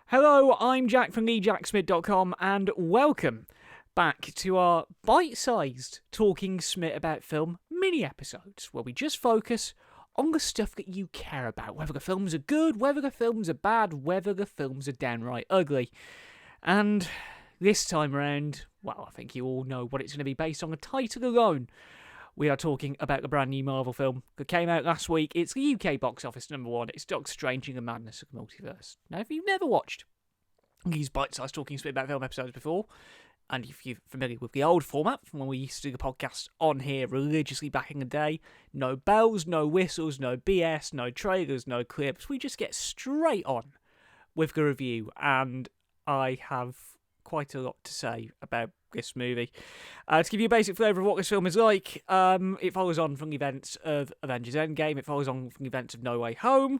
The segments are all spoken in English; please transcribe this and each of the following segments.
Hello, I'm Jack from TheJackSmit.com and welcome back to our bite-sized Talking Smit About Film mini-episodes where we just focus on the stuff that you care about, whether the films are good, whether the films are bad, whether the films are downright ugly. And this time around, well, I think you all know what it's going to be based on the title alone. We are talking about the brand new Marvel film that came out last week. It's the UK box office number one. It's Doctor Strange in the Madness of the Multiverse. Now, if you've never watched these bite-sized Talking Smit About Film episodes before, and if you're familiar with the old format from when we used to do the podcast on here religiously back in the day, no bells, no whistles, no BS, no trailers, no clips. We just get straight on with the review, and I have quite a lot to say about this movie. To give you a basic flavour of what this film is like, it follows on from the events of Avengers Endgame, it follows on from the events of No Way Home.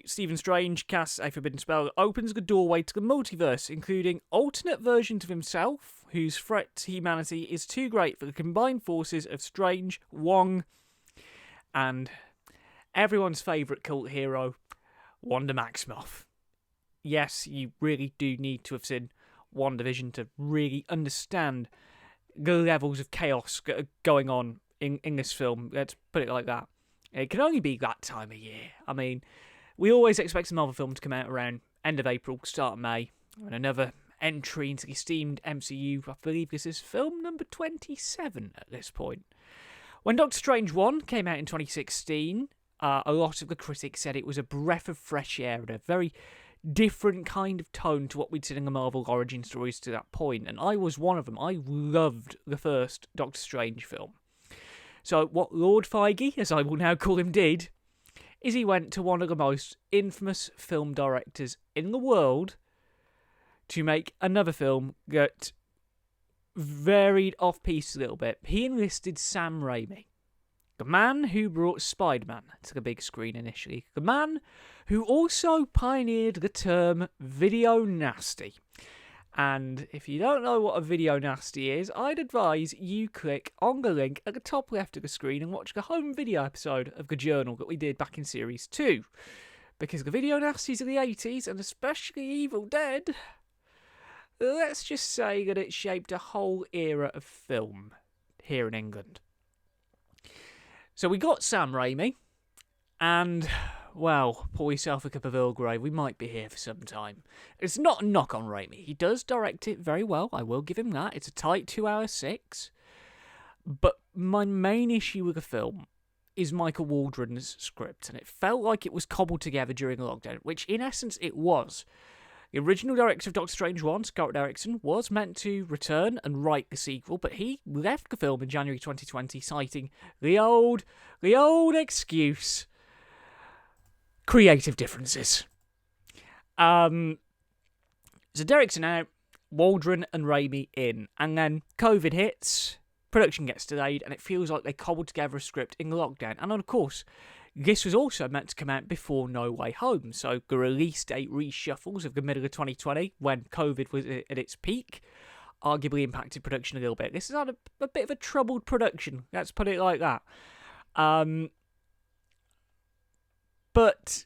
Stephen Strange casts a forbidden spell that opens the doorway to the multiverse, including alternate versions of himself, whose threat to humanity is too great for the combined forces of Strange, Wong, and everyone's favourite cult hero, Wanda Maximoff. Yes, you really do need to have seen WandaVision to really understand the levels of chaos that are going on in this film. Let's put it like that. It can only be that time of year. I mean, we always expect a Marvel film to come out around end of April, start of May, and another entry into the esteemed MCU. I believe this is film number 27 at this point. When Doctor Strange 1 came out in 2016, a lot of the critics said it was a breath of fresh air and a very different kind of tone to what we'd seen in the Marvel origin stories to that point, and I was one of them. I loved the first Doctor Strange film. So what Lord Feige, as I will now call him, did, is he went to one of the most infamous film directors in the world to make another film that varied off-piece a little bit. He enlisted Sam Raimi, the man who brought Spider-Man to the big screen initially, the man who also pioneered the term video nasty. And if you don't know what a video nasty is, I'd advise you click on the link at the top left of the screen and watch the home video episode of The Journal that we did back in Series 2. Because the video nasties of the 80s, and especially Evil Dead, let's just say that it shaped a whole era of film here in England. So we got Sam Raimi, and, well, pour yourself a cup of Earl Grey, we might be here for some time. It's not a knock on Raimi. He does direct it very well, I will give him that. It's a tight 2 hours 6. But my main issue with the film is Michael Waldron's script, and it felt like it was cobbled together during lockdown, which in essence it was. The original director of Doctor Strange 1, Scott Derrickson, was meant to return and write the sequel, but he left the film in January 2020, citing the old excuse: creative differences. So Derrickson out, Waldron and Raimi in, and then COVID hits, production gets delayed, and it feels like they cobbled together a script in lockdown. And of course, this was also meant to come out before No Way Home, so the release date reshuffles of the middle of 2020, when COVID was at its peak, arguably impacted production a little bit. This is a bit of a troubled production, let's put it like that. But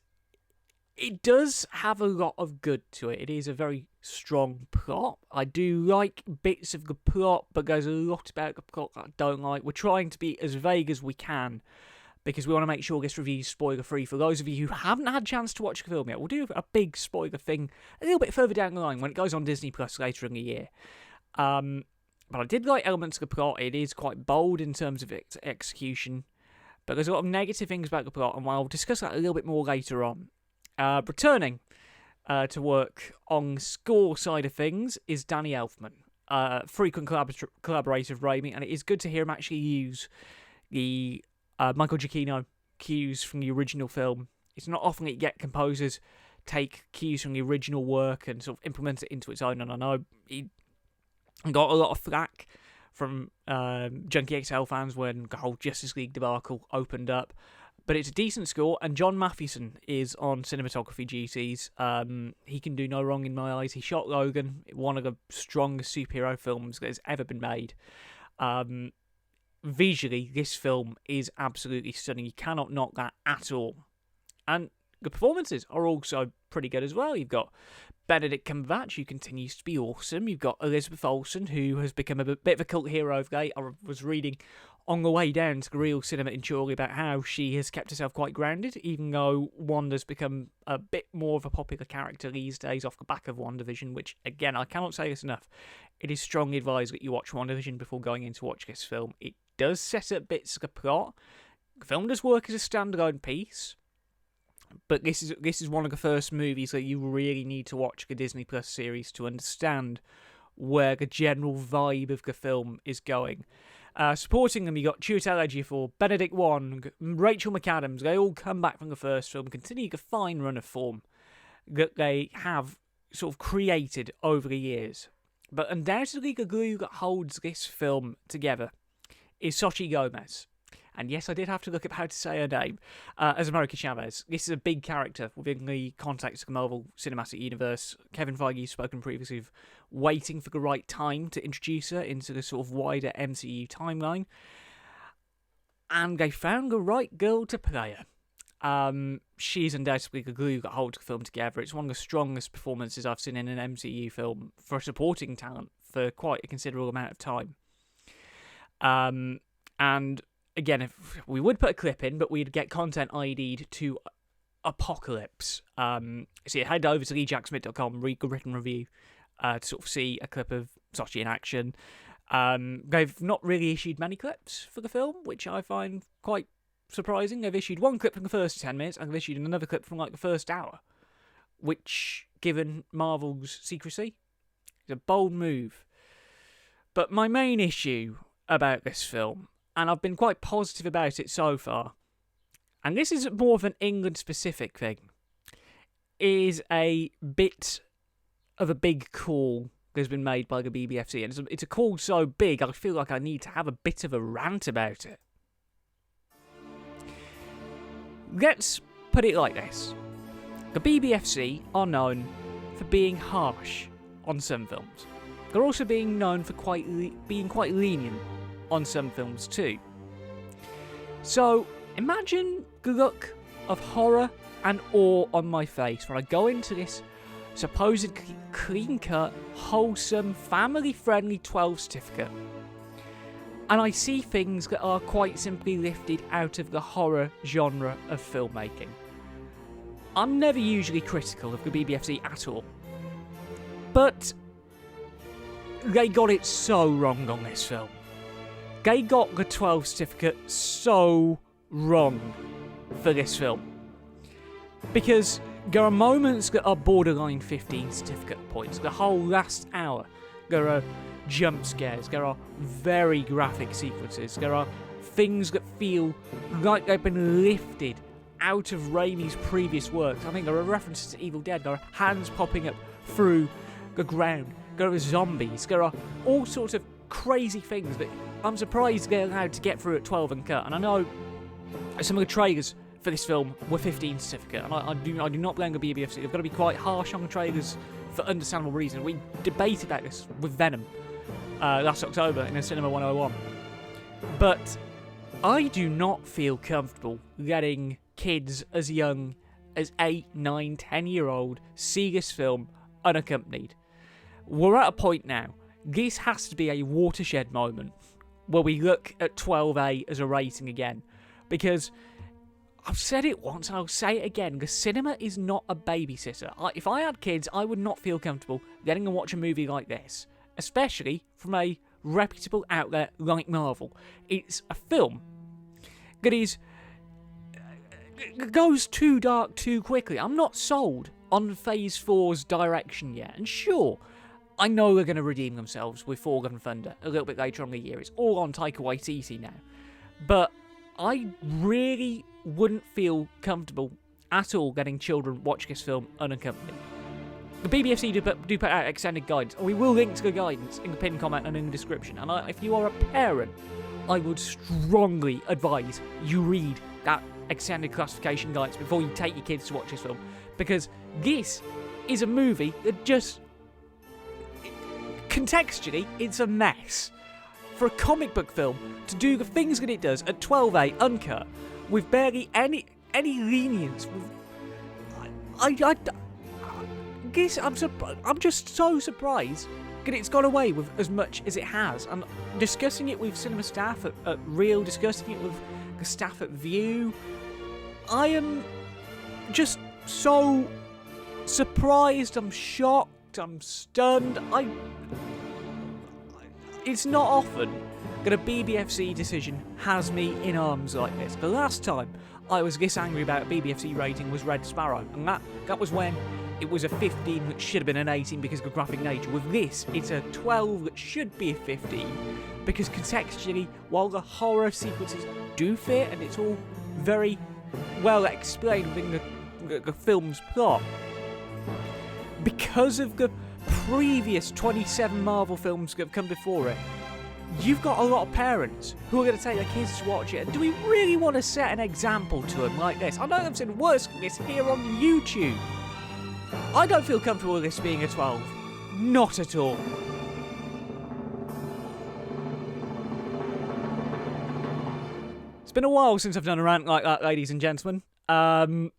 it does have a lot of good to it. It is a very strong plot. I do like bits of the plot, but there's a lot about the plot that I don't like. We're trying to be as vague as we can, because we want to make sure this review is spoiler-free. For those of you who haven't had a chance to watch the film yet, we'll do a big spoiler thing a little bit further down the line when it goes on Disney Plus later in the year. But I did like elements of the plot. It is quite bold in terms of its execution, but there's a lot of negative things about the plot, and I'll discuss that a little bit more later on. Returning to work on the score side of things is Danny Elfman, frequent collaborator of Raimi, and it is good to hear him actually use the Michael Giacchino cues from the original film. It's not often that you get composers take cues from the original work and sort of implement it into its own, and I know he got a lot of flack from Junkie XL fans when the whole Justice League debacle opened up, but it's a decent score, and John Mathieson is on cinematography duties. He can do no wrong in my eyes. He shot Logan, one of the strongest superhero films that has ever been made. Visually, this film is absolutely stunning. You cannot knock that at all. And the performances are also pretty good as well. You've got Benedict Cumberbatch, who continues to be awesome. You've got Elizabeth Olsen, who has become a bit of a cult hero of late. I was reading on the way down to the real cinema in Chorley about how she has kept herself quite grounded, even though Wanda's become a bit more of a popular character these days off the back of WandaVision, which, again, I cannot say this enough. It is strongly advised that you watch WandaVision before going in to watch this film. It does set up bits of the plot. The film does work as a standalone piece, but this is one of the first movies that you really need to watch the Disney Plus series to understand where the general vibe of the film is going. Supporting them, you got Chiwetel Ejiofor, Benedict Wong, Rachel McAdams. They all come back from the first film, continue the fine run of form that they have sort of created over the years. But undoubtedly, the glue that holds this film together is Xochitl Gomez. And yes, I did have to look up how to say her name, as America Chavez. This is a big character within the context of the Marvel Cinematic Universe. Kevin Feige has spoken previously of waiting for the right time to introduce her into the sort of wider MCU timeline. And they found the right girl to play her. She's undoubtedly the glue that holds the film together. It's one of the strongest performances I've seen in an MCU film for supporting talent for quite a considerable amount of time. And again, if we would put a clip in, but we'd get content ID'd to Apocalypse. So you head over to TheJackSmit.com, read the written review to sort of see a clip of Xochitl in action. They've not really issued many clips for the film, which I find quite surprising. They've issued one clip from the first 10 minutes, and they've issued another clip from like the first hour, which, given Marvel's secrecy, is a bold move. But my main issue about this film, and I've been quite positive about it so far, and this is more of an England-specific thing, is a bit of a big call that's been made by the BBFC. And it's a call so big, I feel like I need to have a bit of a rant about it. Let's put it like this. The BBFC are known for being harsh on some films. They're also being known for being quite lenient on some films too. So imagine the look of horror and awe on my face when I go into this supposed clean-cut, wholesome, family-friendly 12 certificate, and I see things that are quite simply lifted out of the horror genre of filmmaking. I'm never usually critical of the BBFC at all, but they got it so wrong on this film. They got the 12 certificate so wrong for this film. Because there are moments that are borderline 15 certificate points. The whole last hour, there are jump scares, there are very graphic sequences, there are things that feel like they've been lifted out of Raimi's previous works. I mean, there are references to Evil Dead, there are hands popping up through the ground, there are zombies, there are all sorts of crazy things that I'm surprised they're allowed to get through at 12 and cut. And I know some of the trailers for this film were 15 certificate, and I do not blame the BBFC. They've got to be quite harsh on the trailers for understandable reasons. We debated about this with Venom last October in a Cinema 101. But I do not feel comfortable letting kids as young as 8, 9, 10-year-old see this film unaccompanied. We're at a point now. This has to be a watershed moment where we look at 12A as a rating again. Because I've said it once and I'll say it again, the cinema is not a babysitter. If I had kids, I would not feel comfortable letting them watch a movie like this. Especially from a reputable outlet like Marvel. It's a film that goes too dark too quickly. I'm not sold on Phase 4's direction yet. And sure, I know they're going to redeem themselves with Thor: Love and Thunder a little bit later on in the year. It's all on Taika Waititi now. But I really wouldn't feel comfortable at all letting children watch this film unaccompanied. The BBFC do put out extended guidance, and we will link to the guidance in the pinned comment and in the description. And if you are a parent, I would strongly advise you read that extended classification guidance before you take your kids to watch this film. Because this is a movie that just... contextually, it's a mess. For a comic book film to do the things that it does at 12A uncut, with barely any lenience, with guess I'm just so surprised that it's got away with as much as it has. And discussing it with cinema staff at Real, discussing it with the staff at View, I am just so surprised. I'm shocked. I'm stunned. It's not often that a BBFC decision has me in arms like this. The last time I was this angry about a BBFC rating was Red Sparrow, and that was when it was a 15 that should have been an 18 because of the graphic nature. With this, it's a 12 that should be a 15 because contextually, while the horror sequences do fit and it's all very well explained within the film's plot, because of the previous 27 Marvel films that have come before it, you've got a lot of parents who are going to take their kids to watch it. And do we really want to set an example to them like this? I know I've said worse than this here on YouTube. I don't feel comfortable with this being a 12. Not at all. It's been a while since I've done a rant like that, ladies and gentlemen. But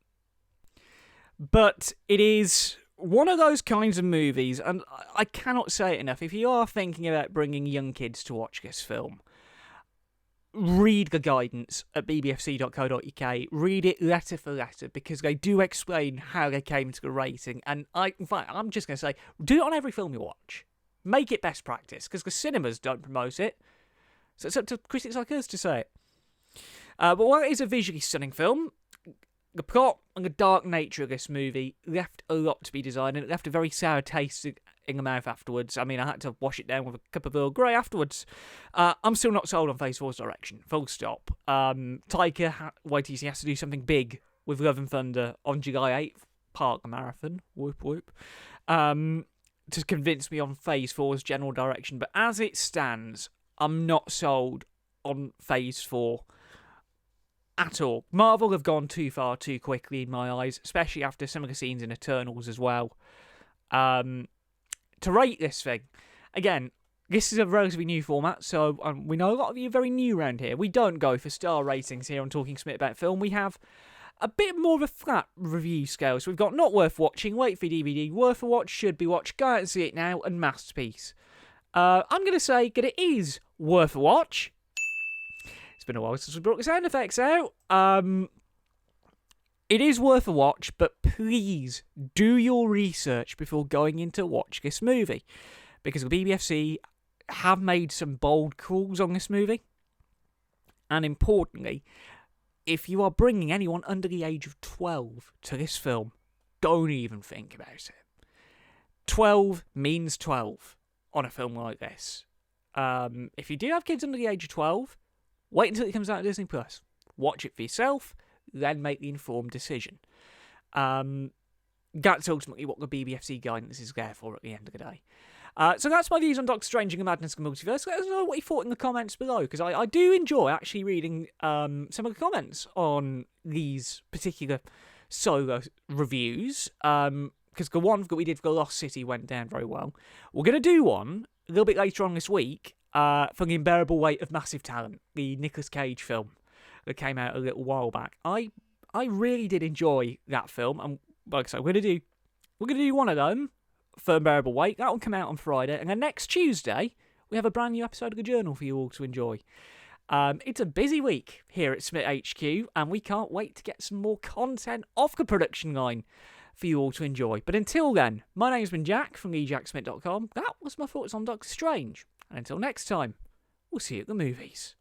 it is one of those kinds of movies, and I cannot say it enough, if you are thinking about bringing young kids to watch this film, read the guidance at bbfc.co.uk, read it letter for letter, because they do explain how they came to the rating, and in fact, I'm just going to say, do it on every film you watch. Make it best practice, because the cinemas don't promote it, so it's up to critics like us to say it. But while it is a visually stunning film, the plot and the dark nature of this movie left a lot to be desired, and it left a very sour taste in the mouth afterwards. I mean, I had to wash it down with a cup of Earl Grey afterwards. I'm still not sold on Phase 4's direction. Full stop. Taika Waititi has to do something big with Love and Thunder on July 8th. Park the marathon. Whoop whoop. To convince me on Phase 4's general direction. But as it stands, I'm not sold on Phase 4 at all. Marvel have gone too far too quickly in my eyes, especially after some of the scenes in Eternals as well. To rate this thing, again, this is a relatively new format, so we know a lot of you are very new around here. We don't go for star ratings here on Talking Smit About Film. We have a bit more of a flat review scale. So we've got not worth watching, wait for DVD, worth a watch, should be watched, go out and see it now, and masterpiece. I'm going to say that it is worth a watch. It's been a while since we brought the sound effects out. It is worth a watch, but please do your research before going in to watch this movie, because the BBFC have made some bold calls on this movie, and importantly, if you are bringing anyone under the age of 12 to this film, don't even think about it. 12 means 12 on a film like this. If you do have kids under the age of 12, wait until it comes out on Disney+. Watch it for yourself, then make the informed decision. That's ultimately what the BBFC guidance is there for at the end of the day. So that's my views on Doctor Strange and the Madness of the Multiverse. Let us know what you thought in the comments below, because I do enjoy actually reading some of the comments on these particular solo reviews, because the one that we did for The Lost City went down very well. We're going to do one a little bit later on this week for The Unbearable Weight of Massive Talent, the Nicolas Cage film that came out a little while back. I really did enjoy that film, and like I said, we're gonna do one of them for Unbearable Weight. That will come out on Friday, and then next Tuesday we have a brand new episode of the Journal for you all to enjoy. It's a busy week here at Smit HQ, and we can't wait to get some more content off the production line for you all to enjoy. But until then, my name's been Jack from TheJackSmit.com. That was my thoughts on Doctor Strange, and until next time, we'll see you at the movies.